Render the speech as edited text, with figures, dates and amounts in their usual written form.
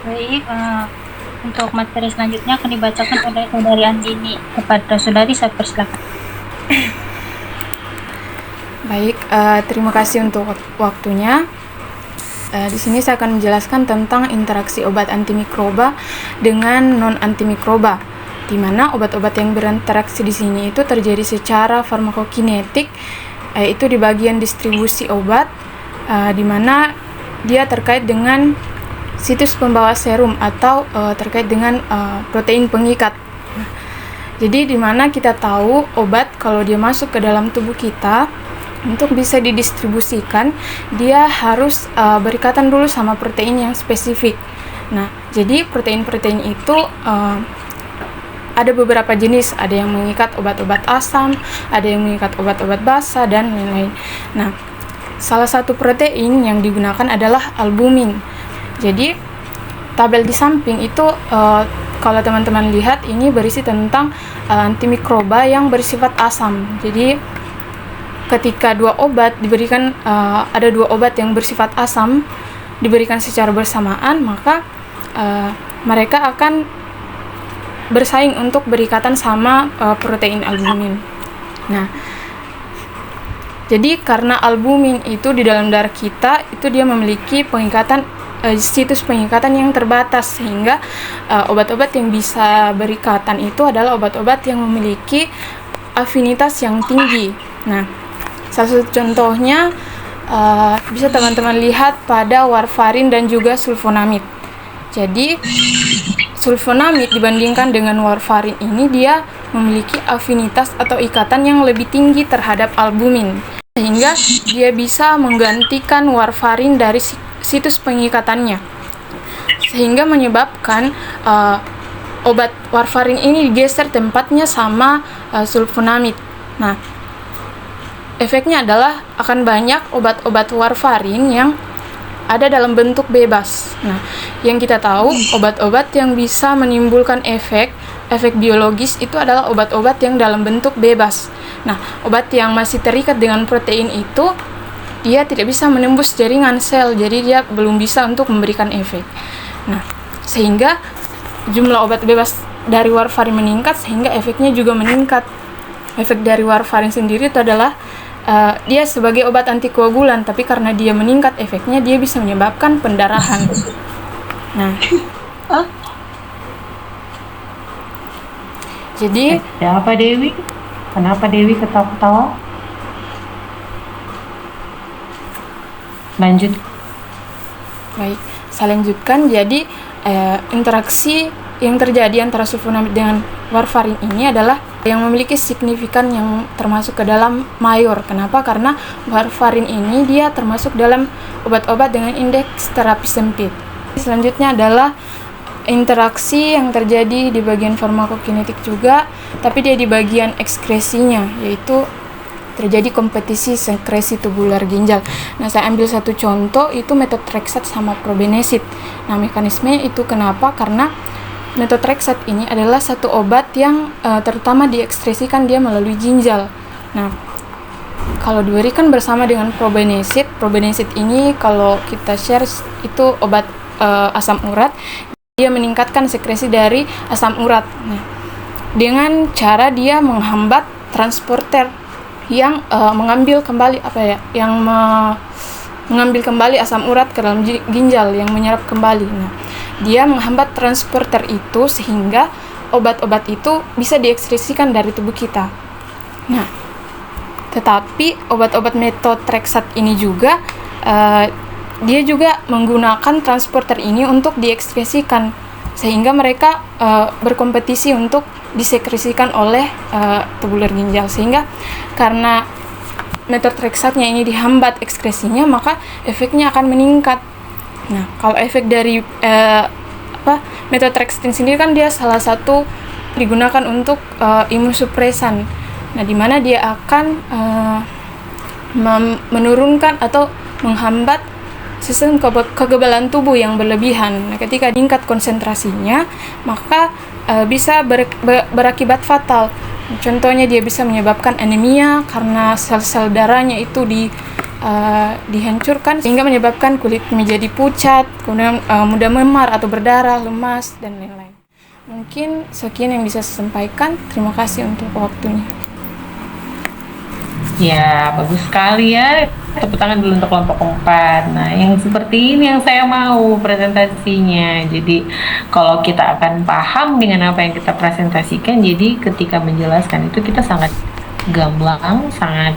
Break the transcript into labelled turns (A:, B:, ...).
A: Baik, untuk materi selanjutnya akan dibacakan oleh Saudari Andini. Kepada Saudari, saya persilakan.
B: Baik, terima kasih untuk waktunya. Di sini saya akan menjelaskan tentang interaksi obat antimikroba dengan non-antimikroba, di mana obat-obat yang berinteraksi di sini itu terjadi secara farmakokinetik, yaitu di bagian distribusi obat, di mana dia terkait dengan situs pembawa serum atau terkait dengan protein pengikat. Jadi di mana kita tahu obat kalau dia masuk ke dalam tubuh kita, untuk bisa didistribusikan, dia harus berikatan dulu sama protein yang spesifik. Nah, jadi protein-protein itu ada beberapa jenis, ada yang mengikat obat-obat asam, ada yang mengikat obat-obat basa, dan lain-lain. Nah, salah satu protein yang digunakan adalah albumin. Jadi, tabel di samping itu kalau teman-teman lihat ini berisi tentang antimikroba yang bersifat asam. Jadi ketika dua obat diberikan, ada dua obat yang bersifat asam diberikan secara bersamaan, maka mereka akan bersaing untuk berikatan sama protein albumin. Nah, jadi karena albumin itu di dalam darah kita itu dia memiliki pengikatan situs pengikatan yang terbatas, sehingga obat-obat yang bisa berikatan itu adalah obat-obat yang memiliki afinitas yang tinggi. Nah, salah satu contohnya bisa teman-teman lihat pada warfarin dan juga sulfonamid. Jadi sulfonamid dibandingkan dengan warfarin ini dia memiliki afinitas atau ikatan yang lebih tinggi terhadap albumin, sehingga dia bisa menggantikan warfarin dari situs pengikatannya, sehingga menyebabkan obat warfarin ini digeser tempatnya sama sulfonamid. Nah, efeknya adalah akan banyak obat-obat warfarin yang ada dalam bentuk bebas. Nah, yang kita tahu obat-obat yang bisa menimbulkan efek biologis itu adalah obat-obat yang dalam bentuk bebas. Nah, obat yang masih terikat dengan protein itu dia tidak bisa menembus jaringan sel, jadi dia belum bisa untuk memberikan efek. Nah, sehingga jumlah obat bebas dari warfarin meningkat, sehingga efeknya juga meningkat. Efek dari warfarin sendiri itu adalah dia sebagai obat antikoagulan, tapi karena dia meningkat efeknya, dia bisa menyebabkan pendarahan. Nah, jadi
C: ada apa Dewi? Kenapa Dewi ketawa-ketawa? Lanjut.
B: baik, saya lanjutkan. Jadi interaksi yang terjadi antara sulfonamid dengan warfarin ini adalah yang memiliki signifikan yang termasuk ke dalam mayor. Kenapa? Karena warfarin ini dia termasuk dalam obat-obat dengan indeks terapi sempit. Selanjutnya adalah interaksi yang terjadi di bagian farmakokinetik juga, tapi dia di bagian ekskresinya, yaitu terjadi kompetisi sekresi tubular ginjal. Nah, saya ambil satu contoh, itu methotrexate sama probenecid. Nah, mekanismenya itu kenapa? Karena methotrexate ini adalah satu obat yang terutama diekskresikan dia melalui ginjal. Nah, kalau diberikan bersama dengan probenecid ini kalau kita share itu obat asam urat, dia meningkatkan sekresi dari asam urat. Nah, dengan cara dia menghambat transporter yang mengambil kembali mengambil kembali asam urat ke dalam ginjal yang menyerap kembali. Nah, dia menghambat transporter itu sehingga obat-obat itu bisa diekskresikan dari tubuh kita. Nah, tetapi obat-obat methotrexate ini juga dia juga menggunakan transporter ini untuk diekskresikan, sehingga mereka berkompetisi untuk disekresikan oleh tubular ginjal, sehingga karena methotrexate-nya ini dihambat ekskresinya, maka efeknya akan meningkat. Nah, kalau efek dari methotrexate sendiri kan dia salah satu digunakan untuk imunosupresan. Nah, di mana dia akan menurunkan atau menghambat sistem kekebalan tubuh yang berlebihan. Nah, ketika tingkat konsentrasinya, maka bisa berakibat fatal. Contohnya dia bisa menyebabkan anemia karena sel-sel darahnya itu dihancurkan sehingga menyebabkan kulit menjadi pucat, kemudian mudah memar atau berdarah, lemas, dan lain-lain. Mungkin sekian yang bisa saya sampaikan. Terima kasih untuk waktunya.
C: Ya, bagus sekali ya. Tepuk tangan dulu untuk kelompok 4. Nah, yang seperti ini yang saya mau presentasinya. Jadi, kalau kita akan paham dengan apa yang kita presentasikan, jadi ketika menjelaskan itu kita sangat gamblang, sangat